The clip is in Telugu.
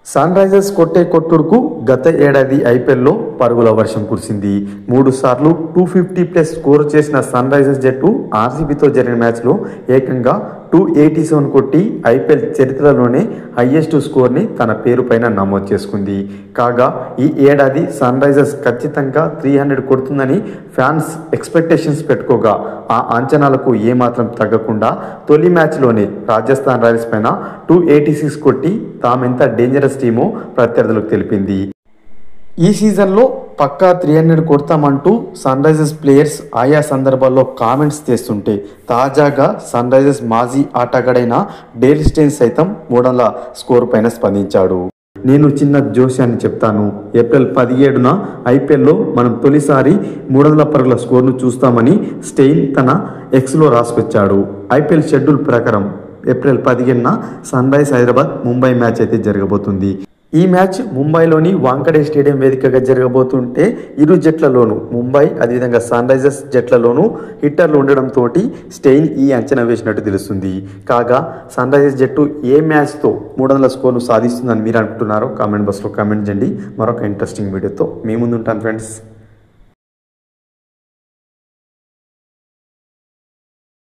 సన్ రైజర్స్ కొట్టే కొట్టుడుకు గత ఏడాది ఐపీఎల్లో పరుగుల వర్షం కురిసింది. 3 సార్లు 250+ స్కోర్ చేసిన సన్ రైజర్స్ జట్టు ఆర్సీబీతో జరిగిన మ్యాచ్లో ఏకంగా 287 కొట్టి ఐపీఎల్ చరిత్రలోనే హైయెస్ట్ స్కోర్ని తన పేరు పైన నమోదు చేసుకుంది. కాగా ఈ ఏడాది సన్ రైజర్స్ ఖచ్చితంగా 300 కొడుతుందని ఫ్యాన్స్ ఎక్స్పెక్టేషన్స్ పెట్టుకోగా ఆ అంచనాలకు ఏమాత్రం తగ్గకుండా తొలి మ్యాచ్లోనే రాజస్థాన్ రాయల్స్ పైన 286 కొట్టి తామెంత డేంజరస్ టీమో ప్రత్యర్థులకు తెలిపింది. ఈ సీజన్లో పక్కా 300 కొడతామంటూ సన్ రైజర్స్ ప్లేయర్స్ ఆయా సందర్భాల్లో కామెంట్స్ చేస్తుంటే తాజాగా సన్ రైజర్స్ మాజీ ఆటగాడైన డేల్ స్టెయిన్స్ సైతం 300 స్కోర్ పైన స్పందించాడు. నేను చిన్న జోస్యాన్ని చెప్తాను. ఏప్రిల్ 17న ఐపీఎల్లో మనం తొలిసారి 300 పరుగుల స్కోర్ను చూస్తామని స్టెయిన్ తన ఎక్స్లో రాసుకొచ్చాడు. ఐపీఎల్ షెడ్యూల్ ప్రకారం ఏప్రిల్ 15న Sunrisers Hyderabad Mumbai match అయితే జరగబోతుంది. ఈ మ్యాచ్ ముంబైలోని వాంకడే స్టేడియం వేదికగా జరగబోతుంటే ఇరు జట్లలోనూ ముంబై అదేవిధంగా సన్ రైజర్స్ జట్లలోనూ హిట్టర్లు ఉండడంతో స్టెయిన్ ఈ అంచనా వేసినట్టు తెలుస్తుంది. కాగా సన్ రైజర్స్ జట్టు ఏ మ్యాచ్తో 300 స్కోర్ను సాధిస్తుందని మీరు అనుకుంటున్నారో కామెంట్ బాక్స్లో కామెంట్ చేయండి. మరొక ఇంట్రెస్టింగ్ వీడియోతో మీ ముందు ఉంటాను ఫ్రెండ్స్.